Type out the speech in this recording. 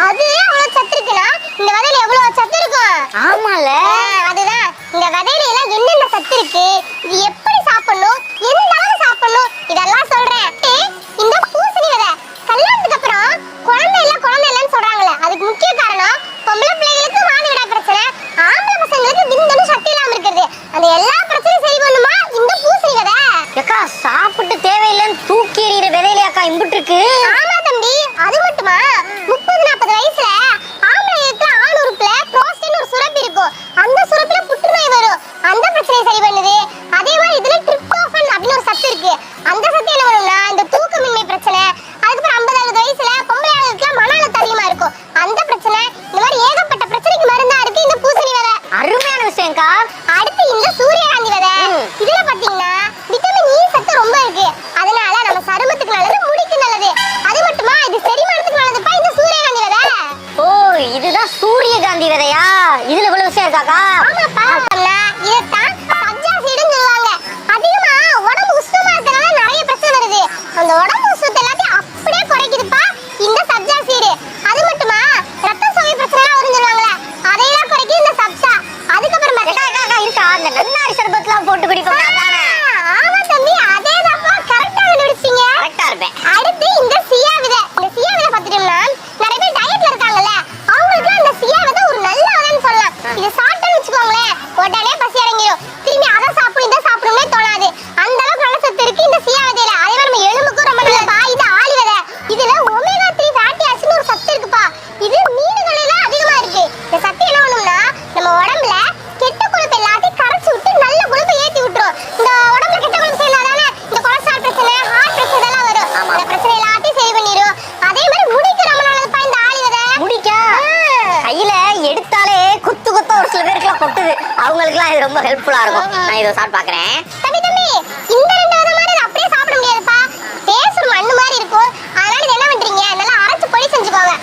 அது அவ்வளவு சத்து இருக்குனா இந்த விதையில எவ்வளவு சத்து இருக்கும்? ஆமால, அதுதான் இந்த விதையில எல்லாம் என்னென்ன சத்து இருக்கு, இது எப்படி சாப்பிடணும், எந்த அளவு சாப்பிடணும், இதெல்லாம் சொல்றேன். இந்த பூசணி விதை கல்யாணத்துக்கு அப்புறம் குழந்தை இல்லன்னு சொல்றாங்கல்ல, அதுக்கு முக்கிய காரணம் பொம்பளை பிள்ளைகளுக்கு மாதவிடா பிரச்சனை, ஆம்பளை பசங்களுக்கு விந்தணு சக்தி இல்லாம இருக்குது. அந்த எல்லா பிரச்சனையும் சரி பண்ணுமா இந்த பூசணி விதை. அக்கா சாப்பிட்டு தேவையில்லைன்னு தூக்கி எறிகிற விதையிலையாக்கா இம்புட்டு இருக்கு? ஆமா தம்பி, அது மட்டுமா 30-40 வயசுல ஆம்பளைங்களுக்கு ஆண் உறுப்புல புரோஸ்டேட் ஒரு சுரப்பி இருக்கும். அந்த சுரப்பில புற்றுநோய் வரும். அந்த பிரச்சனையை சரி பண்ணுது. அதே மாதிரி இதுல டிரிப்டோஃபன் அப்படின்னு ஒரு சத்து இருக்கு. அந்த சத்து என்ன பண்ணும்னா இந்த தூக்கமின்மை பிரச்சனை, அதுக்கப்புறம் 50-60 வயசுல பொம்பளை ஆளுங்களுக்கு மன அழுத்தம் அதிகமா இருக்கும். அந்த பிரச்சனை, இந்த மாதிரி ஏகப்பட்ட பிரச்சனைக்கு மருந்தா இருக்கு இந்த பூசணி விதை. அருமையான விஷயம்க்கா. அடுத்து இந்த சூரியகாந்தி விதை, இதுல பாத்தீங்கன்னா விட்டமின் இ சத்து ரொம்ப இருக்கு. அதனால நம்ம சருமத்துக்கு நல்லது, முடிக்கு நல்லது. அது மட்டுமா இது செரிமானத்துக்கு நல்லதுப்பா இந்த சூரியகாந்தி விதை. ஓ, இதுதான் சூரியகாந்தி விதையா? இதுல இவ்வளவு விஷயம் இருக்காக்கா? ஆமாப்பா, இதத்தான் சப்ஜா சீடுன்னு சொல்லுவாங்க. அதிகமா உடம்பு உஷ்ணமா இருக்கறனால நிறைய பிரச்சனை வருது. அந்த உடம்பு உஷ்ணத்தை எல்லாத்தையும் அப்படியே குறைக்குதுப்பா இந்த சப்ஜா சீடு. அது மட்டுமா ரத்த சோகை பிரச்சனை வரும்னு சொல்லுவாங்கல்ல, அதையெல்லாம் குறைக்குது இந்த சப்ஜா. அதுக்கப்புறம் இருக்கா அந்த நன்னாரி சர்பத்லாம் போட்டு குடிப்போம் அதானே? ஆமா தம்பி, அதேதான்ப்பா, கரெக்டா கண்டுபிடிச்சீங்க. கரெக்டா இருப்பேன். அடுத்து இந்த சியா விதை. இந்த சியா விதை பார்த்துட்டோம்னா நிறைய பேர் டயட்ல இருக்காங்கல்ல, அவங்களுக்கு இந்த சியா விதை ஒரு நல்ல விதைன்னு சொல்லலாம். இது சாப்பிட்டோம்னு வச்சுக்கோங்களேன், உடனே பசி இறங்கிடும். திரும்பி அதை சாப்பிடும் இதை சாப்பிடணும்னே தோணாது. அந்த அளவுக்கு நல்ல சத்து இருக்கு இந்த சியா விதையில. அதே மாதிரி நம்ம எலும்புக்கும் ரொம்ப நல்லதுப்பா. இது ஆளி விதை. இதுல ஒமேகா 3 ஃபேட்டி ஆசிட்னு ஒரு சத்து இருக்குப்பா. இது மீன்களில அதிகமா இருக்கு. இந்த சத்து என்ன பண்ணும்னா நம்ம உடம்புல கெட்ட கொழுப்பு எல்லாத்தையும் கரைச்சு விட்டு நல்ல கொழுப்பை ஏத்தி விட்டுரும். இந்த உடம்புல கெட்ட கொழுப்பு சேர்ந்தாதானே இந்த கொலஸ்ட்ரால் பிரச்சனை, ஹார்ட் பிரச்சனை இதெல்லாம் வரும். அந்த பிரச்சனை எல்லாத்தையும் சரி பண்ணிரும். அதே மாதிரி முடிக்கு ரொம்ப நல்லதுப்பா இந்த ஆளி விதை. முடிக்கா கையில எடுத்தாலே குத்து குத்த ஒரு சில பேருக்குலாம் கொட்டுது. அவங்களுக்குலாம் இது ரொம்ப ஹெல்ப்ஃபுல்லா இருக்கும். நான் இதை சாப்பிட்டு பாக்குறேன். தம்பி இந்த 2 விதமான இதை அப்படியே சாப்பிட முடியாதுப்பா. டேஸ்ட் மண்ணு மாதிரி இருக்கும். அதனால இது என்ன பண்றீங்க, நல்லா அரைச்சு பொடி செஞ்சுக்கோங்க.